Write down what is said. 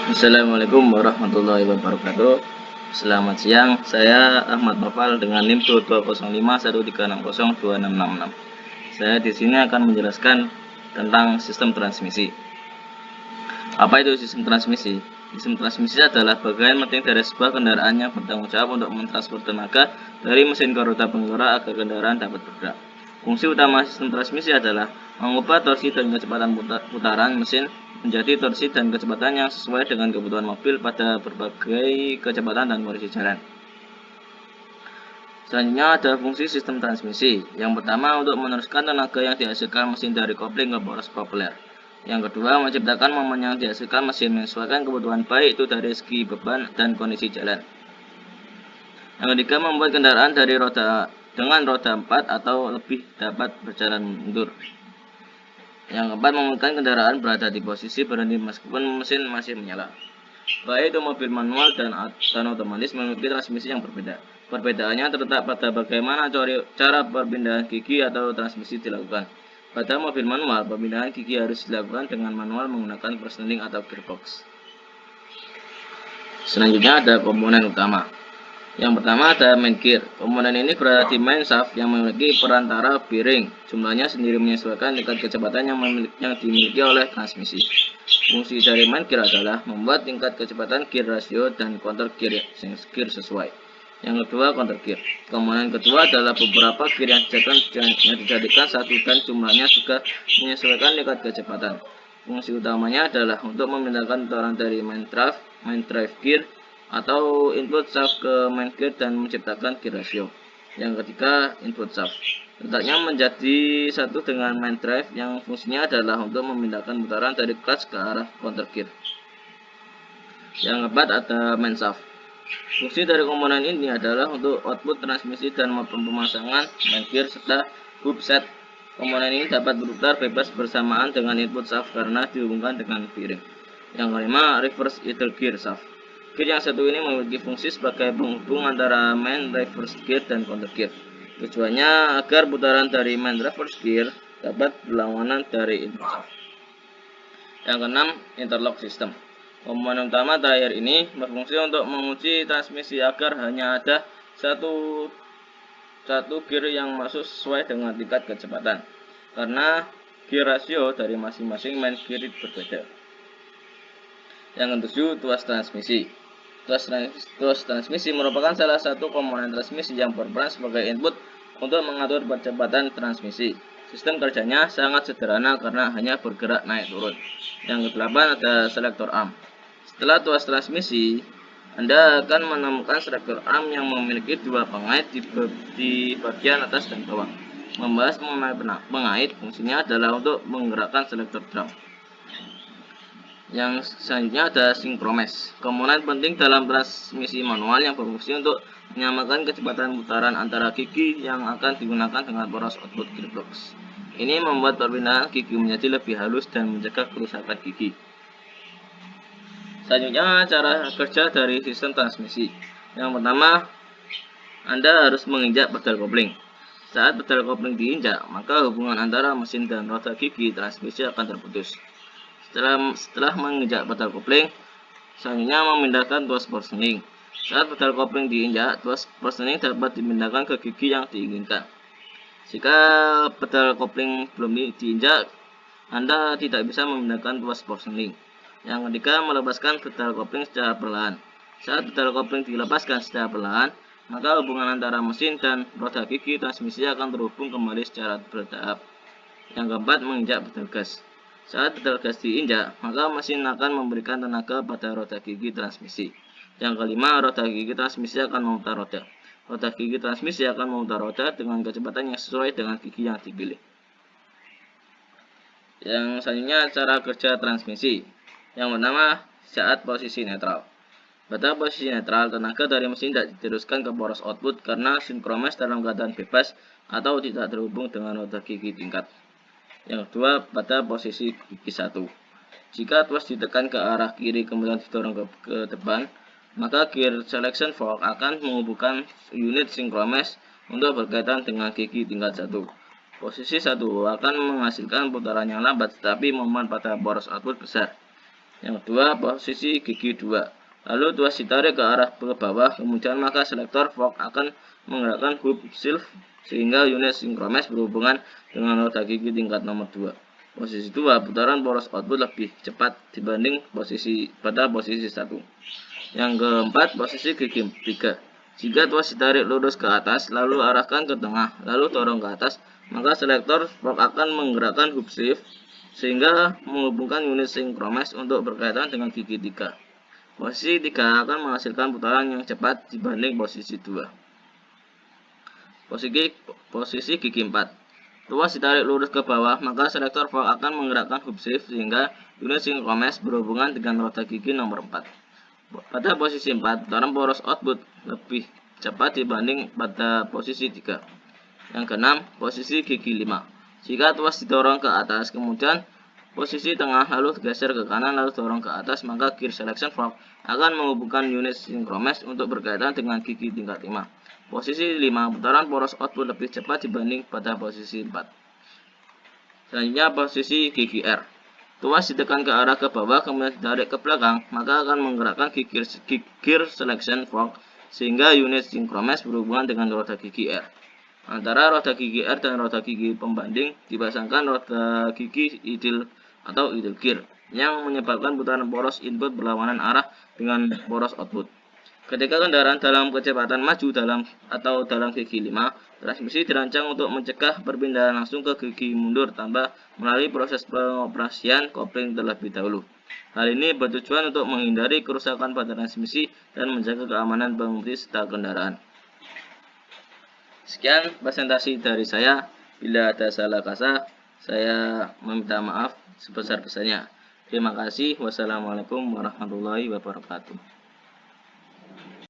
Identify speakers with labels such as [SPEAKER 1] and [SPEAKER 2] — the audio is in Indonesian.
[SPEAKER 1] Assalamualaikum warahmatullahi wabarakatuh. Selamat siang, saya Ahmad Nopal dengan NIM 220513602666. Saya di sini akan menjelaskan tentang sistem transmisi. Apa itu sistem transmisi? Sistem transmisi adalah bagian penting dari sebuah kendaraan yang bertanggung jawab untuk mentransfer tenaga dari mesin ke roda penggerak agar kendaraan dapat bergerak. Fungsi utama sistem transmisi adalah mengubah torsi dan kecepatan putaran mesin menjadi torsi dan kecepatan yang sesuai dengan kebutuhan mobil pada berbagai kecepatan dan kondisi jalan. Selanjutnya ada fungsi sistem transmisi. Yang pertama untuk meneruskan tenaga yang dihasilkan mesin dari kopling ke poros propeller. Yang kedua menciptakan momen yang dihasilkan mesin menyesuaikan kebutuhan baik itu dari segi beban dan kondisi jalan. Yang ketiga membuat kendaraan dengan roda 4 atau lebih dapat berjalan mundur. Yang keempat memungkinkan kendaraan berada di posisi berhenti meskipun mesin masih menyala. Baik itu mobil manual dan otomatis memiliki transmisi yang berbeda. Perbedaannya terletak pada bagaimana cara perpindahan gigi atau transmisi dilakukan. Pada mobil manual, perpindahan gigi harus dilakukan dengan manual menggunakan persneling atau gearbox. Selanjutnya ada komponen utama. Yang pertama ada main gear. Komponen ini berada di main shaft yang memiliki perantara bearing. Jumlahnya sendiri menyesuaikan tingkat kecepatan yang dimiliki oleh transmisi. Fungsi dari main gear adalah membuat tingkat kecepatan gear rasio dan counter gear sesuai. Yang kedua counter gear. Komponen kedua adalah beberapa gear yang dijadikan satu dan jumlahnya juga menyesuaikan tingkat kecepatan. Fungsi utamanya adalah untuk memindahkan putaran dari main drive gear atau input shaft ke main gear dan menciptakan gear ratio. Yang ketiga input shaft. Letaknya menjadi satu dengan main drive yang fungsinya adalah untuk memindahkan putaran dari clutch ke arah counter gear. Yang keempat ada main shaft. Fungsi dari komponen ini adalah untuk output transmisi dan pemasangan main gear serta hub set. Komponen ini dapat berputar bebas bersamaan dengan input shaft karena dihubungkan dengan bearing. Yang kelima reverse idle gear shaft. Gear yang satu ini memiliki fungsi sebagai penghubung antara main reverse gear dan counter gear. Tujuannya agar putaran dari main reverse gear dapat berlawanan dari input shaft. Yang keenam, interlock system. Komponen utama terakhir ini berfungsi untuk menguji transmisi agar hanya ada satu gear yang masuk sesuai dengan tingkat kecepatan. Karena gear rasio dari masing-masing main gear berbeda. Yang ketujuh, tuas transmisi. Tuas transmisi merupakan salah satu komponen transmisi yang berperan sebagai input untuk mengatur percepatan transmisi. Sistem kerjanya sangat sederhana karena hanya bergerak naik turun. Yang kedelapan ada selektor arm. Setelah tuas transmisi, Anda akan menemukan selektor arm yang memiliki dua pengait di bagian atas dan bawah. Membahas mengenai pengait, fungsinya adalah untuk menggerakkan selektor drum. Yang selanjutnya ada sinkromes. Komponen penting dalam transmisi manual yang berfungsi untuk menyamakan kecepatan putaran antara gigi yang akan digunakan dengan poros output gearbox. Ini membuat perpindahan gigi menjadi lebih halus dan mencegah kerusakan gigi. Selanjutnya cara kerja dari sistem transmisi. Yang pertama, Anda harus menginjak pedal kopling. Saat pedal kopling diinjak, maka hubungan antara mesin dan roda gigi transmisi akan terputus. Setelah menginjak pedal kopling, selanjutnya memindahkan tuas portioning. Saat pedal kopling diinjak, tuas portioning dapat dipindahkan ke gigi yang diinginkan. Jika pedal kopling belum diinjak, Anda tidak bisa memindahkan tuas portioning. Yang ketiga, melepaskan pedal kopling secara perlahan. Saat pedal kopling dilepaskan secara perlahan, maka hubungan antara mesin dan roda gigi transmisi akan terhubung kembali secara bertahap. Yang keempat, menginjak pedal gas. Saat pedal gas diinjak, maka mesin akan memberikan tenaga pada roda gigi transmisi. Yang kelima, roda gigi transmisi akan memutar roda. Roda gigi transmisi akan memutar roda dengan kecepatan yang sesuai dengan gigi yang dipilih. Yang selanjutnya, cara kerja transmisi. Yang pertama, saat posisi netral. Pada posisi netral, tenaga dari mesin tidak diteruskan ke poros output karena sinkromes dalam keadaan bebas atau tidak terhubung dengan roda gigi tingkat. Yang kedua, pada posisi gigi 1. Jika tuas ditekan ke arah kiri kemudian didorong ke depan, maka gear selection fork akan menghubungkan unit sinkromes untuk berkaitan dengan gigi tingkat 1. Posisi 1 akan menghasilkan putaran yang lambat tetapi momen pada poros output besar. Yang kedua, posisi gigi 2. Lalu tuas ditarik ke arah ke bawah, kemudian maka selektor fork akan menggerakkan hub shift sehingga unit sinkromes berhubungan dengan roda gigi tingkat nomor 2. Posisi 2, putaran poros output lebih cepat dibanding pada posisi 1. Yang keempat, posisi gigi 3. Jika tuas ditarik lurus ke atas, lalu arahkan ke tengah, lalu dorong ke atas, maka selektor fork akan menggerakkan hub shift sehingga menghubungkan unit sinkromes untuk berkaitan dengan gigi 3. Posisi 3 akan menghasilkan putaran yang cepat dibanding posisi 2. Posisi gigi 4. Tuas ditarik lurus ke bawah, maka selektor fork akan menggerakkan hub shift sehingga unit sinkromes berhubungan dengan roda gigi nomor 4. Pada posisi 4, putaran poros output lebih cepat dibanding pada posisi 3. Yang keenam, posisi gigi 5. Jika tuas didorong ke atas, kemudian posisi tengah lalu geser ke kanan lalu dorong ke atas, maka gear selection fork akan menghubungkan unit sinkromes untuk berkaitan dengan gigi tingkat 5. Posisi 5, putaran poros output lebih cepat dibanding pada posisi 4. Selanjutnya posisi gigi R. Tuas ditekan ke arah ke bawah kemudian ditarik ke belakang, maka akan menggerakkan gear selection fork sehingga unit sinkromes berhubungan dengan roda gigi R. Antara roda gigi R dan roda gigi pembanding dipasangkan roda gigi idle atau idle gear yang menyebabkan putaran poros input berlawanan arah dengan poros output. Ketika kendaraan dalam kecepatan maju dalam gigi 5, transmisi dirancang untuk mencegah perpindahan langsung ke gigi mundur tanpa melalui proses pengoperasian kopling terlebih dahulu. Hal ini bertujuan untuk menghindari kerusakan pada transmisi dan menjaga keamanan pengemudi serta kendaraan. Sekian presentasi dari saya. Bila ada salah kata, saya meminta maaf sebesar-besarnya. Terima kasih. Wassalamualaikum warahmatullahi wabarakatuh.